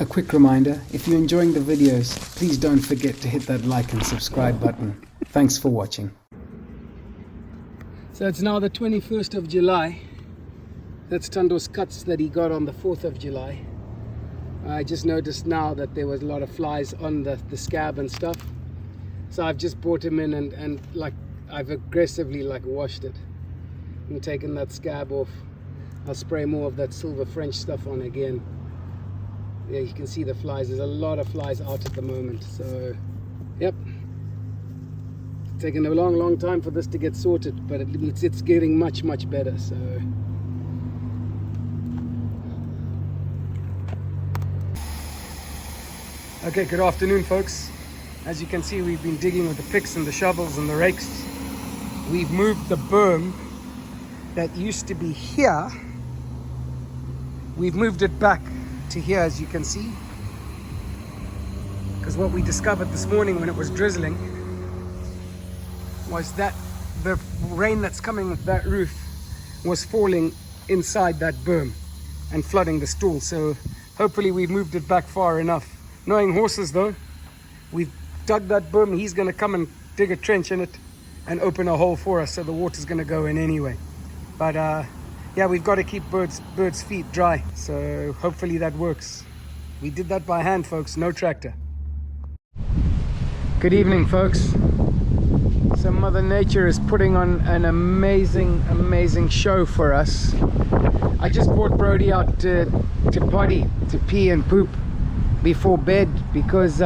A quick reminder, if you're enjoying the videos, please don't forget to hit that like and subscribe button. Thanks for watching. So it's now the 21st of July. That's Tando's cuts that he got on the 4th of July. I just noticed now that there was a lot of flies on the scab and stuff. So I've just brought him in and like I've aggressively like washed it and taken that scab off. I'll spray more of that silver French stuff on again. Yeah, you can see the flies. There's a lot of flies out at the moment. So, yep. It's taken a long time for this to get sorted, but it's getting much better. So. Okay, good afternoon, folks. As you can see, we've been digging with the picks and the shovels and the rakes. We've moved the berm that used to be here. We've moved it back to here, as you can see, because what we discovered this morning when it was drizzling was that the rain that's coming with that roof was falling inside that berm and flooding the stall. So hopefully we've moved it back far enough. Knowing horses though, we've dug that berm. He's going to come and dig a trench in it and open a hole for us, so the water's going to go in anyway. But yeah, we've got to keep birds' feet dry, so hopefully that works. We did that by hand, folks, no tractor. Good evening, folks. So Mother Nature is putting on an amazing show for us. I just brought Brody out to potty, to pee and poop before bed, because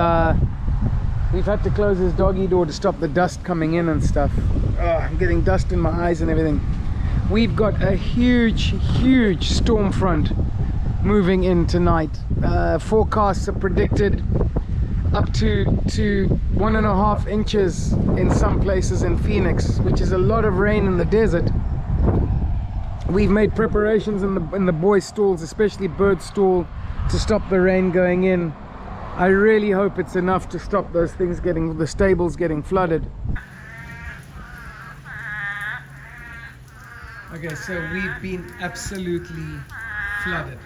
we've had to close his doggy door to stop the dust coming in and stuff. I'm getting dust in my eyes and everything. We've got a huge storm front moving in tonight. Forecasts are predicted up to 1.5 inches in some places in Phoenix, which is a lot of rain in the desert. We've made preparations in the boys' stalls, especially Bird's stall, to stop the rain going in. I really hope it's enough to stop those things the stables getting flooded. Okay, so we've been absolutely flooded.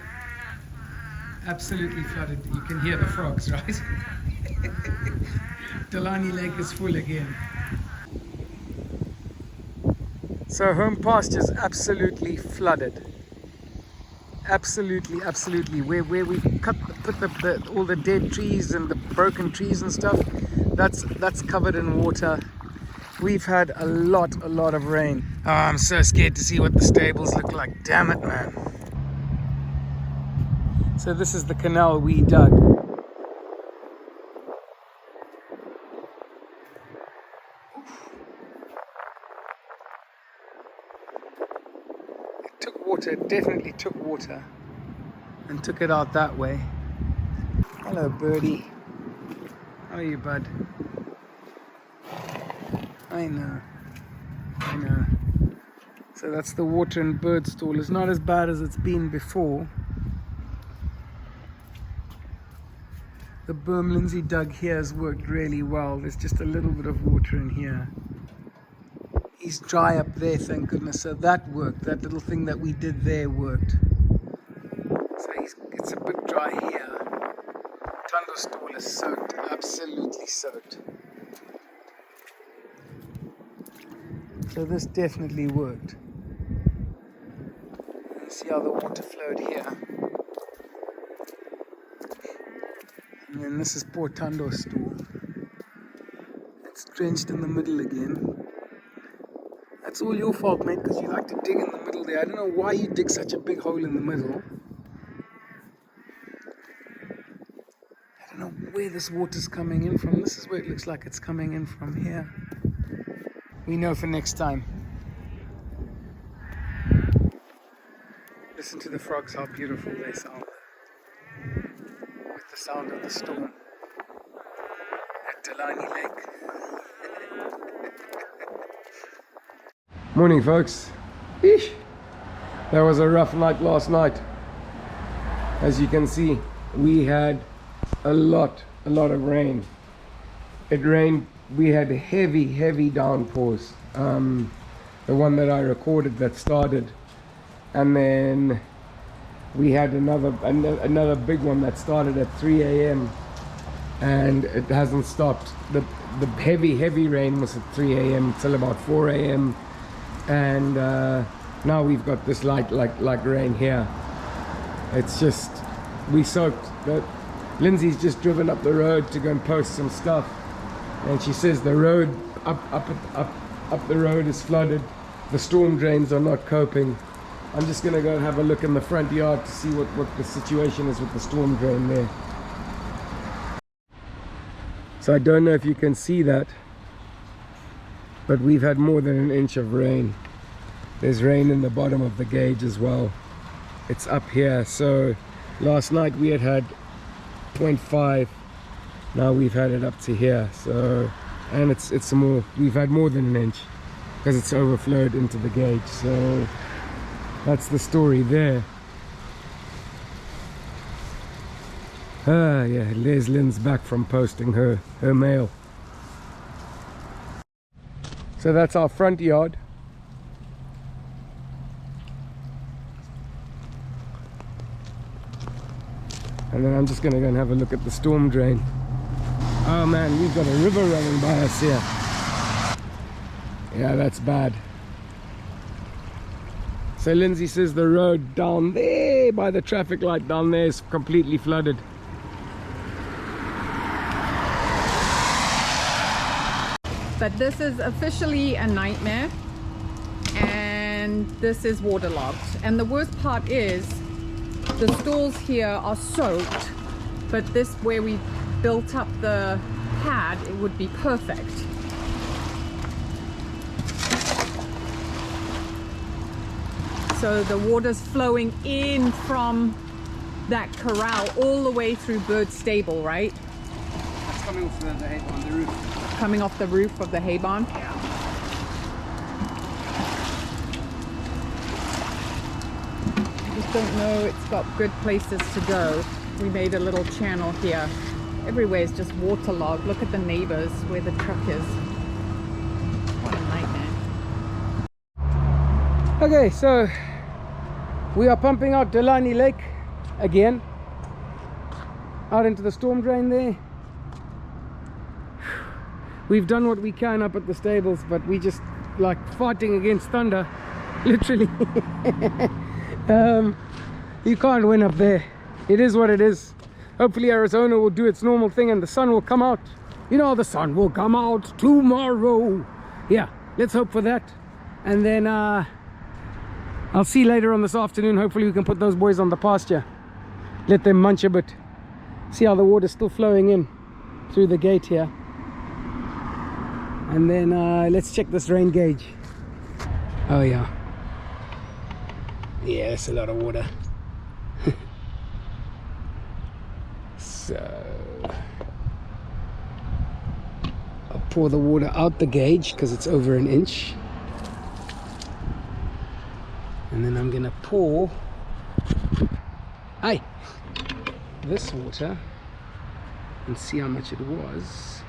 Absolutely flooded. You can hear the frogs, right? Delaney Lake is full again. So home pasture's absolutely flooded. Absolutely. Where we've put all the dead trees and the broken trees and stuff, that's covered in water. We've had a lot of rain. Oh, I'm so scared to see what the stables look like. Damn it, man. So this is the canal we dug. It took water, it definitely took water, and took it out that way. Hello, birdie. How are you, bud? I know. So that's the water in Bird stall. It's not as bad as it's been before. The berm Lindsay dug here has worked really well. There's just a little bit of water in here. He's dry up there, thank goodness. So that worked. That little thing that we did there worked. So it's a bit dry here. Tando's stall is soaked, absolutely soaked. So this definitely worked. See how the water flowed here. And then this is poor Tando's stall. It's drenched in the middle again. That's all your fault, mate, because you like to dig in the middle there. I don't know why you dig such a big hole in the middle. I don't know where this water's coming in from. This is where it looks like it's coming in from here. We know for next time. Listen to the frogs, how beautiful they sound. With the sound of the storm at Delaney Lake. Morning, folks. Eesh. That was a rough night last night. As you can see, we had a lot of rain. It rained. We had heavy downpours. The one that I recorded that started, and then we had another big one that started at 3 a.m. and it hasn't stopped. The heavy rain was at 3 a.m. till about 4 a.m. and now we've got this light like rain here. It's just, we soaked. Lindsay's just driven up the road to go and post some stuff, and she says the road up the road is flooded. The storm drains are not coping. I'm just gonna go and have a look in the front yard to see what the situation is with the storm drain there. So I don't know if you can see that, but we've had more than an inch of rain. There's rain in the bottom of the gauge as well. It's up here. So last night we had 0.5. Now we've had it up to here. So, and it's more, we've had more than an inch because it's overflowed into the gauge. So that's the story there. Yeah, there's Lynn's back from posting her mail. So that's our front yard. And then I'm just gonna go and have a look at the storm drain. Oh man, we've got a river running by us here. Yeah, that's bad. So Lindsay says the road down there by the traffic light down there is completely flooded. But this is officially a nightmare, and this is waterlogged. And the worst part is the stalls here are soaked, but this, where we built up the pad, it would be perfect. So the water's flowing in from that corral all the way through Bird's stable, right? That's coming off the hay on the roof. Coming off the roof of the hay barn. Yeah. I just don't know, it's got good places to go. We made a little channel here. Everywhere is just waterlogged. Look at the neighbors where the truck is. What a nightmare. Okay, so we are pumping out Delaney Lake again, out into the storm drain there. We've done what we can up at the stables, but we just like fighting against thunder, literally. You can't win up there. It is what it is. Hopefully Arizona will do its normal thing and the sun will come out. You know, the sun will come out tomorrow. Yeah, let's hope for that. And then I'll see you later on this afternoon. Hopefully we can put those boys on the pasture, let them munch a bit, see how the water's still flowing in through the gate here. And then let's check this rain gauge. Oh yeah, it's a lot of water. So I'll pour the water out the gauge because it's over an inch, and then I'm gonna pour this water and see how much it was.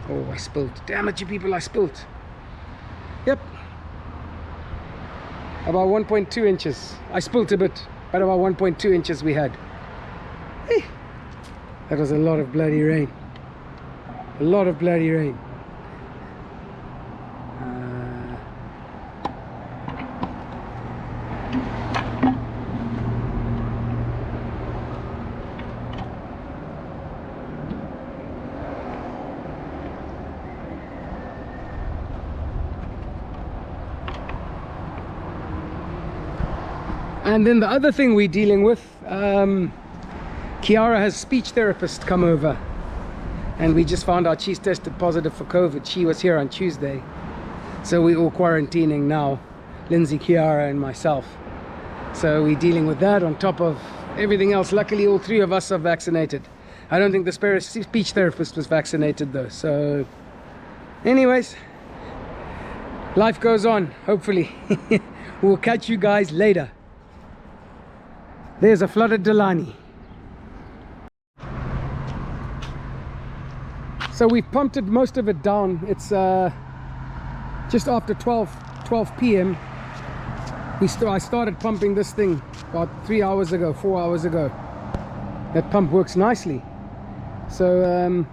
Oh, I spilled. Damn it, you people, I spilled. Yep. About 1.2 inches. I spilled a bit, but about 1.2 inches we had. Hey, that was a lot of bloody rain. A lot of bloody rain. And then the other thing we're dealing with, Kiara has speech therapist come over, and we just found out she's tested positive for COVID. She was here on Tuesday, so we're all quarantining now, Lindsay, Kiara and myself. So we're dealing with that on top of everything else. Luckily all three of us are vaccinated. I don't think the speech therapist was vaccinated though. So anyways, life goes on, hopefully. We'll catch you guys later. There's a flooded Delaney. So we've pumped it, most of it down. It's just after 12 p.m. I started pumping this thing about 3 hours ago, 4 hours ago. That pump works nicely. So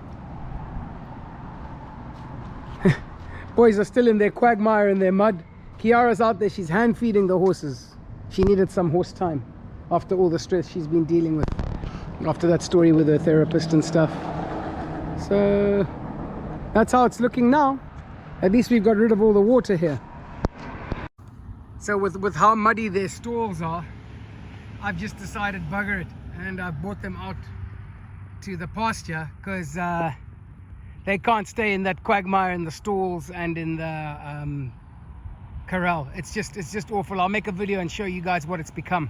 boys are still in their quagmire and their mud. Kiara's out there, she's hand feeding the horses. She needed some horse time after all the stress she's been dealing with after that story with her therapist and stuff. So that's how it's looking now. At least we've got rid of all the water here. So with how muddy their stalls are, I've just decided bugger it, and I've brought them out to the pasture because they can't stay in that quagmire in the stalls and in the corral. It's just awful. I'll make a video and show you guys what it's become.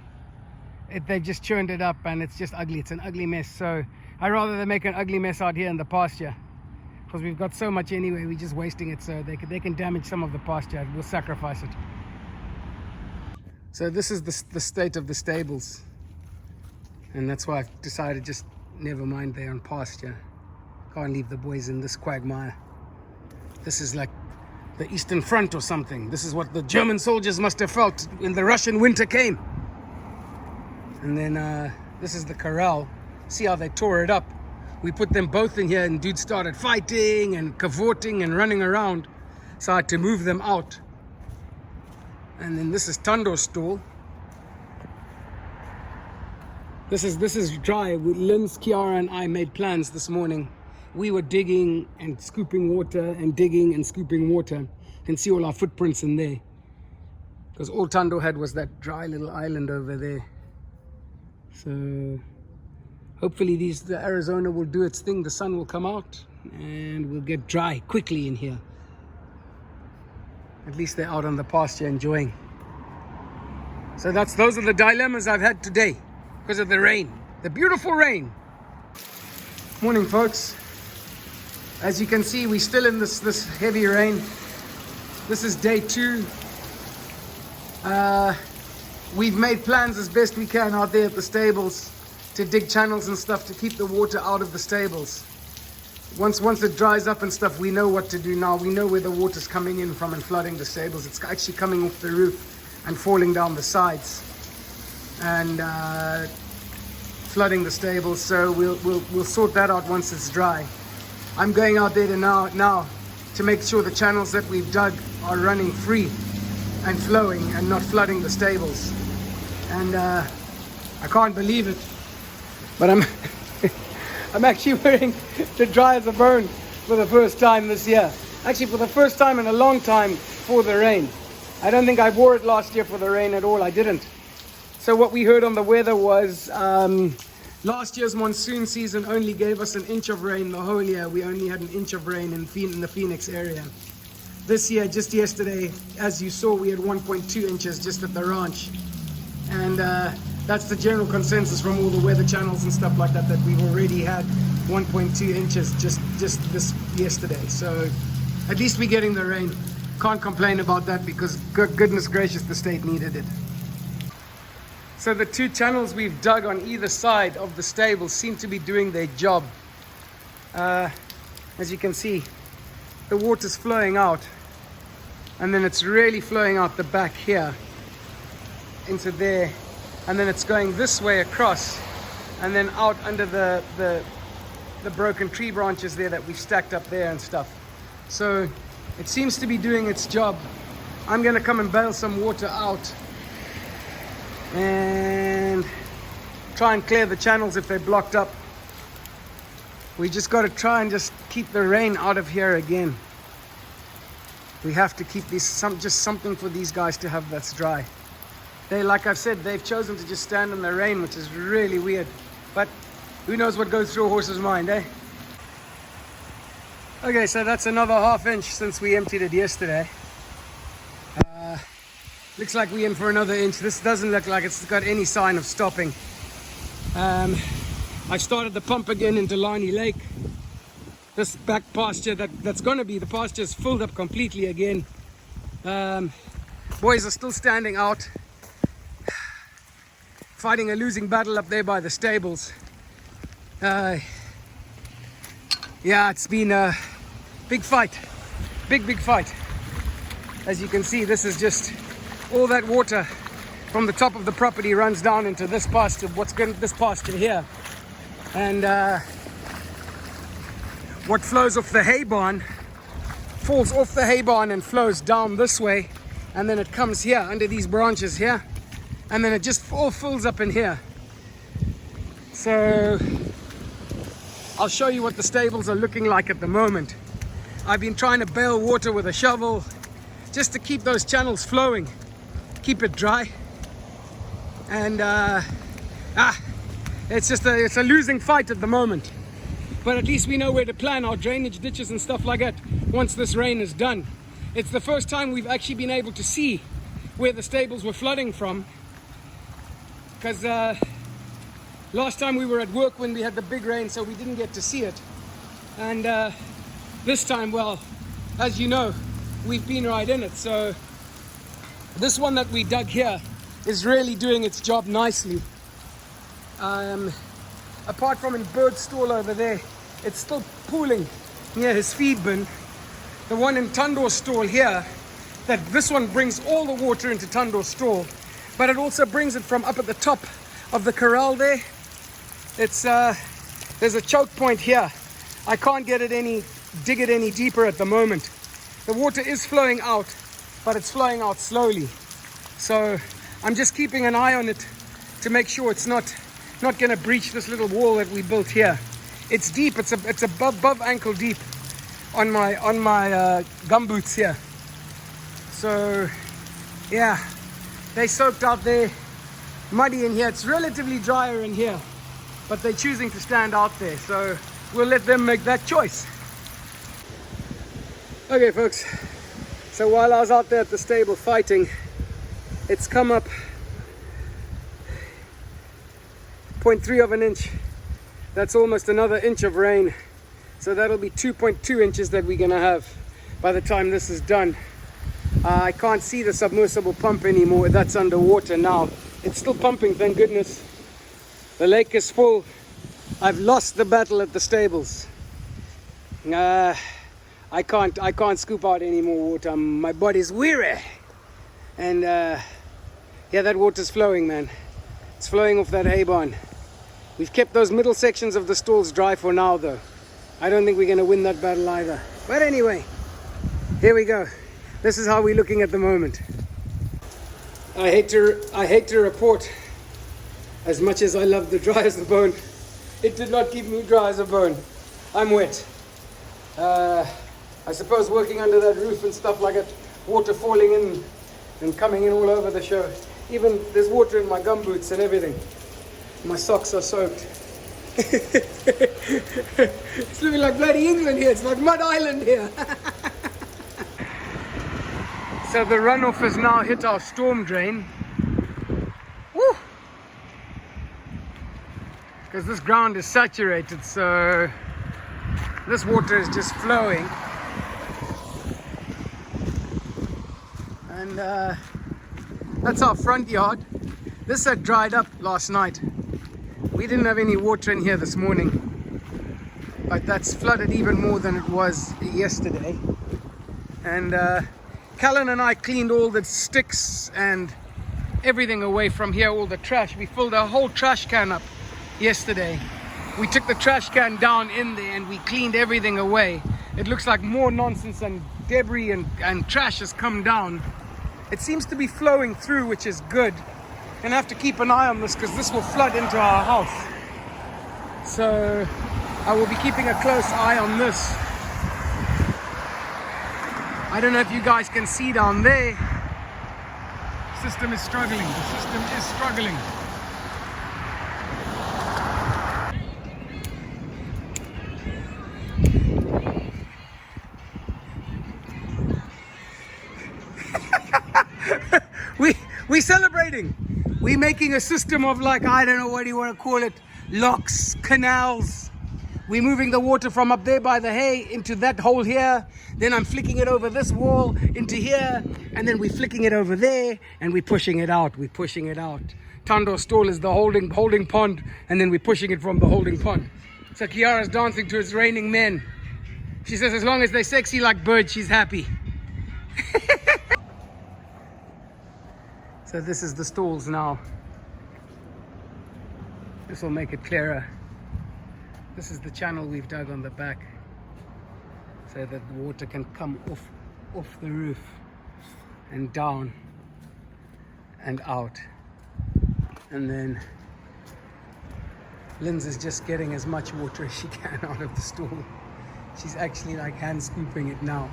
They've just churned it up and it's just ugly. It's an ugly mess. So I'd rather they make an ugly mess out here in the pasture, because we've got so much anyway, we're just wasting it. So they can damage some of the pasture. We'll sacrifice it. So this is the state of the stables, and that's why I've decided just never mind, they're on pasture. Can't leave the boys in this quagmire. This is like the Eastern Front or something. This is what the German soldiers must have felt when the Russian winter came. And then this is the corral. See how they tore it up. We put them both in here and dudes started fighting and cavorting and running around. So I had to move them out. And then this is Tando's stall. This is dry. Linz, Kiara and I made plans this morning. We were digging and scooping water and digging and scooping water. You can see all our footprints in there, because all Tando had was that dry little island over there. So hopefully the Arizona will do its thing. The sun will come out and we'll get dry quickly in here. At least they're out on the pasture enjoying. So those are the dilemmas I've had today because of the rain, the beautiful rain. Morning, folks. As you can see, we're still in this heavy rain. This is day 2. We've made plans as best we can out there at the stables to dig channels and stuff to keep the water out of the stables. Once it dries up and stuff, we know what to do now. We know where the water's coming in from and flooding the stables. It's actually coming off the roof and falling down the sides and flooding the stables. So we'll sort that out once it's dry. I'm going out there now to make sure the channels that we've dug are running free and flowing and not flooding the stables. And I can't believe it, but I'm actually wearing the dry as a bone for the first time this year. Actually, for the first time in a long time for the rain. I don't think I wore it last year for the rain at all. I didn't. So what we heard on the weather was last year's monsoon season only gave us an inch of rain the whole year. We only had an inch of rain in the Phoenix area. This year, just yesterday, as you saw, we had 1.2 inches just at the ranch. And that's the general consensus from all the weather channels and stuff like that, that we've already had 1.2 inches just this yesterday. So at least we're getting the rain. Can't complain about that, because goodness gracious, the state needed it. So the 2 channels we've dug on either side of the stable seem to be doing their job. As you can see, the water's flowing out, and then it's really flowing out the back here into there, and then it's going this way across and then out under the broken tree branches there that we've stacked up there and stuff. So it seems to be doing its job. I'm gonna come and bail some water out and try and clear the channels if they're blocked up. We just got to try and just keep the rain out of here again. We have to keep just something for these guys to have that's dry. Like I've said, they've chosen to just stand in the rain, which is really weird. But who knows what goes through a horse's mind, eh? Okay, so that's another ½ inch since we emptied it yesterday. Looks like we're in for another inch. This doesn't look like it's got any sign of stopping. I started the pump again into Delaney Lake. This back pasture that's going to be the pasture is filled up completely again. Boys are still standing out, fighting a losing battle up there by the stables. Yeah, it's been a big fight, big fight. As you can see, this is just all that water from the top of the property runs down into this pasture, this pasture here. And what flows off the hay barn falls off the hay barn and flows down this way, and then it comes here under these branches here, and then it just all fills up in here. So I'll show you what the stables are looking like at the moment. I've been trying to bail water with a shovel just to keep those channels flowing, keep it dry. And it's a losing fight at the moment. But at least we know where to plan our drainage ditches and stuff like that once this rain is done. It's the first time we've actually been able to see where the stables were flooding from, because last time we were at work when we had the big rain, so we didn't get to see it. And this time, well, as you know, we've been right in it. So this one that we dug here is really doing its job nicely. Apart from in Bird's stall over there, it's still pooling near his feed bin. The one in Tandor's stall here, this one brings all the water into Tandor's stall, but it also brings it from up at the top of the corral there. It's there's a choke point here. I can't dig it any deeper at the moment. The water is flowing out, but it's flowing out slowly. So I'm just keeping an eye on it to make sure it's not going to breach this little wall that we built here. It's deep. It's above ankle deep on my gumboots here. So yeah, they soaked out there, muddy in here. It's relatively drier in here, but they're choosing to stand out there. So we'll let them make that choice. Okay, folks. So while I was out there at the stable fighting, it's come up 0.3 of an inch. That's almost another inch of rain. So that'll be 2.2 inches that we're gonna have by the time this is done. I can't see the submersible pump anymore. That's underwater now. It's still pumping, thank goodness. The lake is full. I've lost the battle at the stables. I can't scoop out any more water. My body's weary. And yeah, that water's flowing, man. It's flowing off that hay barn. We've kept those middle sections of the stalls dry for now, though. I don't think we're going to win that battle either. But anyway, here we go. This is how we're looking at the moment. I hate to report, as much as I love the dry as the bone, it did not keep me dry as a bone. I'm wet. I suppose working under that roof and stuff like it, water falling in and coming in all over the show. Even there's water in my gumboots and everything. My socks are soaked. It's looking like bloody England here. It's like Mud Island here. So the runoff has now hit our storm drain. Woo! Because this ground is saturated, so this water is just flowing. And that's our front yard. This had dried up last night. We didn't have any water in here this morning, but that's flooded even more than it was yesterday. And Callan and I cleaned all the sticks and everything away from here, all the trash. We filled a whole trash can up yesterday. We took the trash can down in there and we cleaned everything away. It looks like more nonsense and debris and trash has come down. It seems to be flowing through, which is good. Gonna have to keep an eye on this because this will flood into our house. So I will be keeping a close eye on this. I don't know if you guys can see down there. The system is struggling. The system is struggling. We're celebrating. We're making a system of, like, I don't know what you want to call it, locks, canals. We're moving the water from up there by the hay into that hole here. Then I'm flicking it over this wall into here. And then we're flicking it over there and we're pushing it out. We're pushing it out. Tandor's stall is the holding pond, and then we're pushing it from the holding pond. So Kiara's dancing to It's Raining Men. She says as long as they're sexy like birds, she's happy. So this is the stalls now. This will make it clearer. This is the channel we've dug on the back so that the water can come off the roof and down and out. And then Linz is just getting as much water as she can out of the stall. She's actually like hand scooping it now.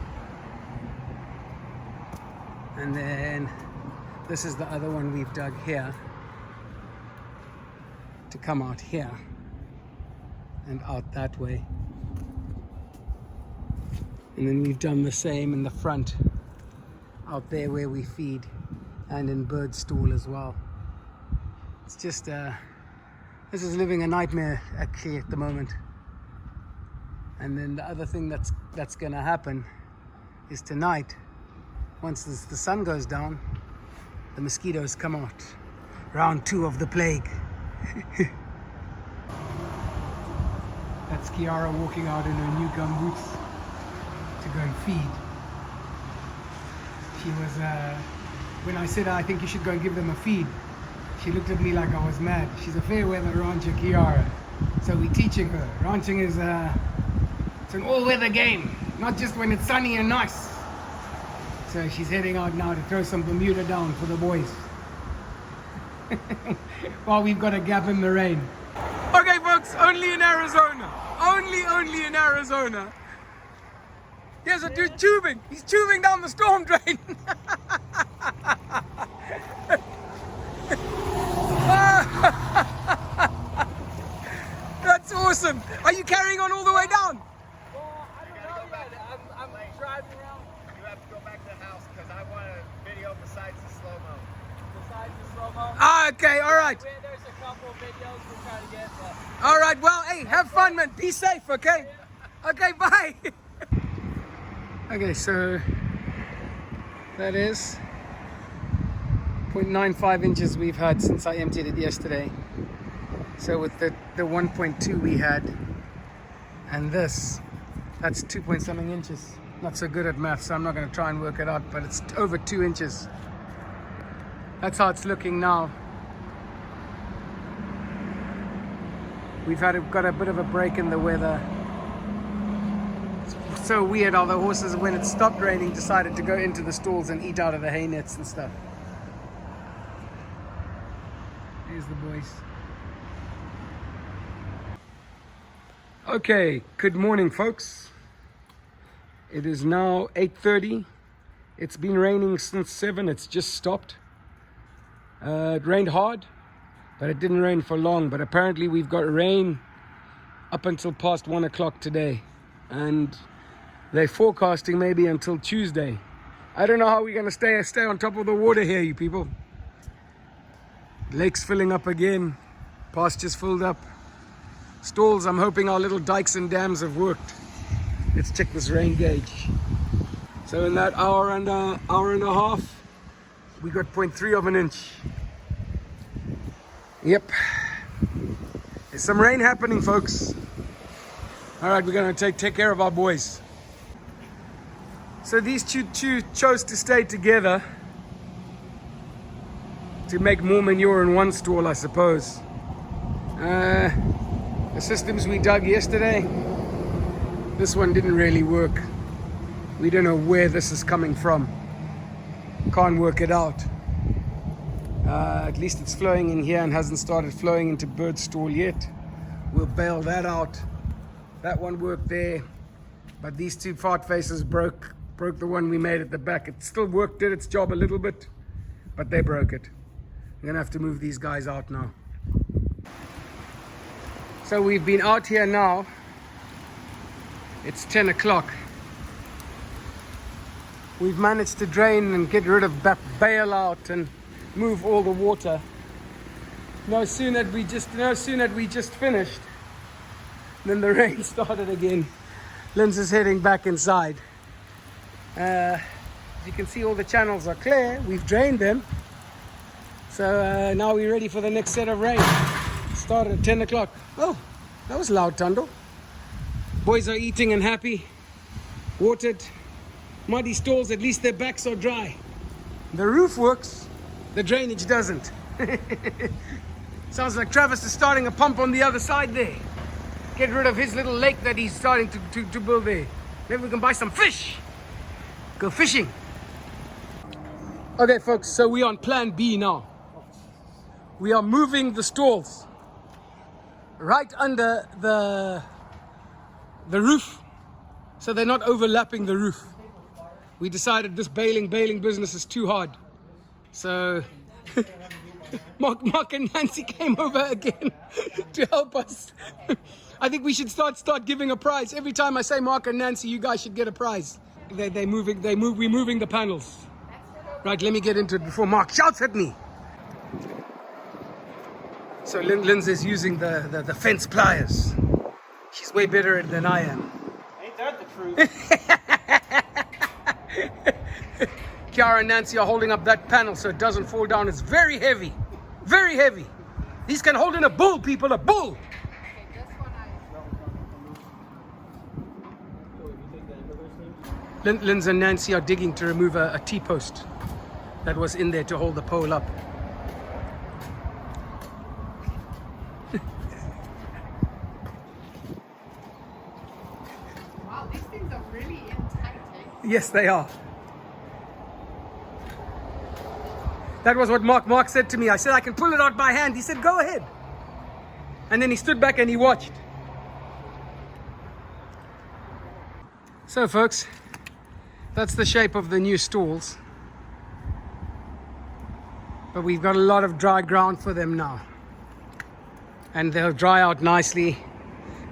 And then this is the other one we've dug here to come out here and out that way. And then we've done the same in the front out there where we feed, and in bird stall as well. It's just this is living a nightmare actually at the moment. And then the other thing that's gonna happen is tonight, once the sun goes down, the mosquitoes come out. Round 2 of the plague. That's Kiara walking out in her new gum boots to go and feed. She was, when I said I think you should go and give them a feed, she looked at me like I was mad. She's a fair weather rancher, Kiara. So we're teaching her. Ranching is it's an all-weather game, not just when it's sunny and nice. So she's heading out now to throw some Bermuda down for the boys. While we've got a gap in the rain. Okay folks, only in Arizona. Only in Arizona. There's a dude tubing. He's tubing down the storm drain. That's awesome. Are you carrying on all the way down? Well, I don't know yet. I'm driving around. You have to go back to the house because I want a video besides the slow-mo. Besides the slow-mo? Ah, okay, all right. There's a couple of videos we're trying to get. But... All right, well, hey, have fun, man. Be safe, okay? Okay, bye. Okay, so that is 0.95 inches we've had since I emptied it yesterday. So with the 1.2 we had and this, that's 2 point something inches. Not so good at math, so I'm not going to try and work it out, but it's over 2 inches. That's how it's looking now. We've got a bit of a break in the weather. It's so weird how the horses, when it stopped raining, decided to go into the stalls and eat out of the hay nets and stuff. Here's the boys. Okay, good morning folks. It is now 8:30. It's been raining since 7. It's just stopped. It rained hard, but it didn't rain for long. But apparently we've got rain up until past 1 o'clock today. And they're forecasting maybe until Tuesday. I don't know how we're going to stay on top of the water here, you people. Lake's filling up again. Pasture's filled up. Stalls, I'm hoping our little dikes and dams have worked. Let's check this rain gauge. So in that hour and a half, we got 0.3 of an inch. Yep. There's some rain happening, folks. All right, we're going to take care of our boys. So these two chose to stay together to make more manure in one stall, I suppose. The systems we dug yesterday, this one didn't really work. We don't know where this is coming from. Can't work it out. At least it's flowing in here and hasn't started flowing into bird stall yet. We'll bail that out. That one worked there, but these two fart faces broke the one we made at the back. It still did its job a little bit, but they broke it. I'm gonna have to move these guys out now. So we've been out here now. It's 10 o'clock. We've managed to drain and get rid of bail out and move all the water. No sooner we just finished, then the rain started again. Linz is heading back inside. As you can see, all the channels are clear. We've drained them. So now we're ready for the next set of rain. Started at 10 o'clock. Oh, that was loud, Tundle. Boys are eating and happy. Watered. Muddy stalls, at least their backs are dry. The roof works. The drainage doesn't. Sounds like Travis is starting a pump on the other side there. Get rid of his little lake that he's starting to build there. Maybe we can buy some fish. Go fishing. Okay folks, so we're on plan B now. We are moving the stalls right under the roof, so they're not overlapping the roof. We decided this baling business is too hard. So Mark and Nancy came over again to help us. I think we should start giving a prize. Every time I say Mark and Nancy, you guys should get a prize. We're moving the panels. Right, let me get into it before Mark shouts at me. So Lindsay's using the fence pliers. She's way better at it than I am. Ain't that the truth? Kiara and Nancy are holding up that panel so it doesn't fall down. It's very heavy. Very heavy. These can hold in a bull, people, a bull. Lindsay and Nancy are digging to remove a T-post that was in there to hold the pole up. Wow, these things are really enticing. Yes, they are. That was what Mark said to me. I said, I can pull it out by hand. He said, go ahead. And then he stood back and he watched. So folks, that's the shape of the new stalls. But we've got a lot of dry ground for them now. And they'll dry out nicely.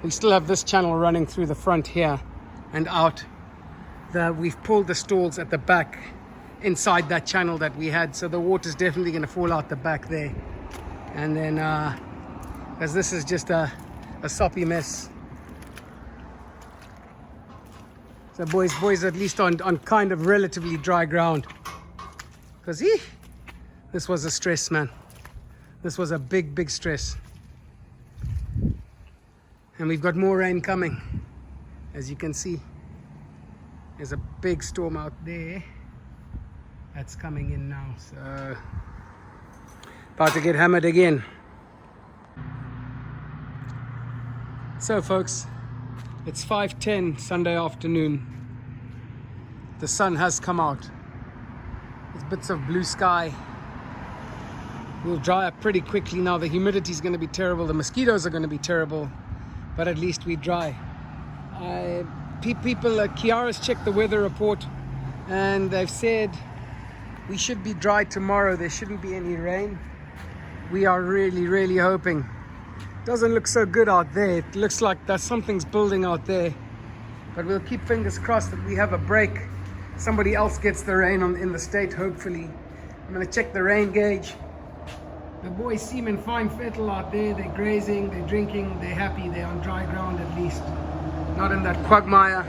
We still have this channel running through the front here and out. We've pulled the stalls at the back inside that channel that we had, so the water's definitely going to fall out the back there. And then as this is just a soppy mess, so boys at least on kind of relatively dry ground, because this was a stress, man. This was a big stress. And we've got more rain coming, as you can see. There's a big storm out there that's coming in now, so about to get hammered again. So folks, it's 5:10 Sunday afternoon. The sun has come out. There's bits of blue sky. We'll dry up pretty quickly now. The humidity is going to be terrible. The mosquitoes are going to be terrible, but at least we dry. People, Kiara's checked the weather report and they've said we should be dry tomorrow. There shouldn't be any rain. We are really hoping. Doesn't look so good out there. It looks like something's building out there, but we'll keep fingers crossed that we have a break. Somebody else gets the rain in the state, hopefully. I'm going to check the rain gauge. The boys seem in fine fettle out there. They're grazing, they're drinking, they're happy. They're on dry ground at least, not in that quagmire.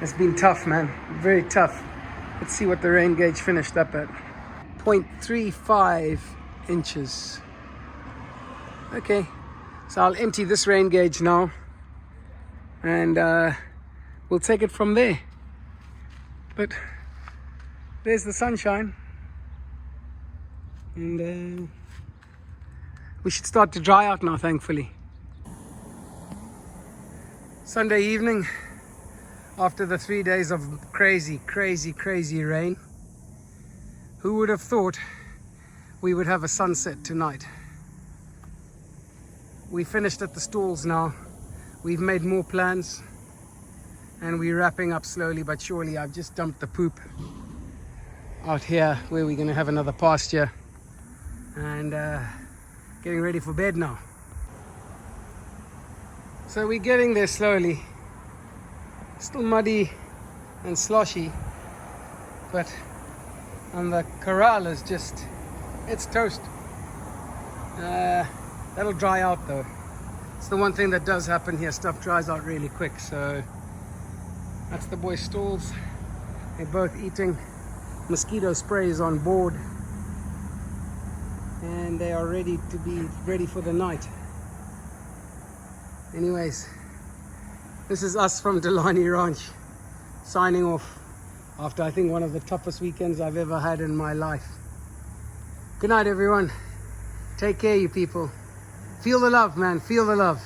It's been tough, man. Very tough. Let's see what the rain gauge finished up at. 0.35 inches. Okay, so I'll empty this rain gauge now, and we'll take it from there. But there's the sunshine, and we should start to dry out now, thankfully. Sunday evening, after the 3 days of crazy rain. Who would have thought we would have a sunset tonight? We finished at the stalls now. We've made more plans and we're wrapping up slowly but surely. I've just dumped the poop out here where we're going to have another pasture, and getting ready for bed now. So we're getting there slowly. Still muddy and sloshy, but and the corral is just, it's toast. That'll dry out though. It's the one thing that does happen here. Stuff dries out really quick. So that's the boys' stalls. They're both eating. Mosquito spray is on board, and they are ready for the night. Anyways, this is us from Delani Ranch. signing off after I think one of the toughest weekends I've ever had in my life. Good night, everyone. Take care, you people. Feel the love, man. Feel the love.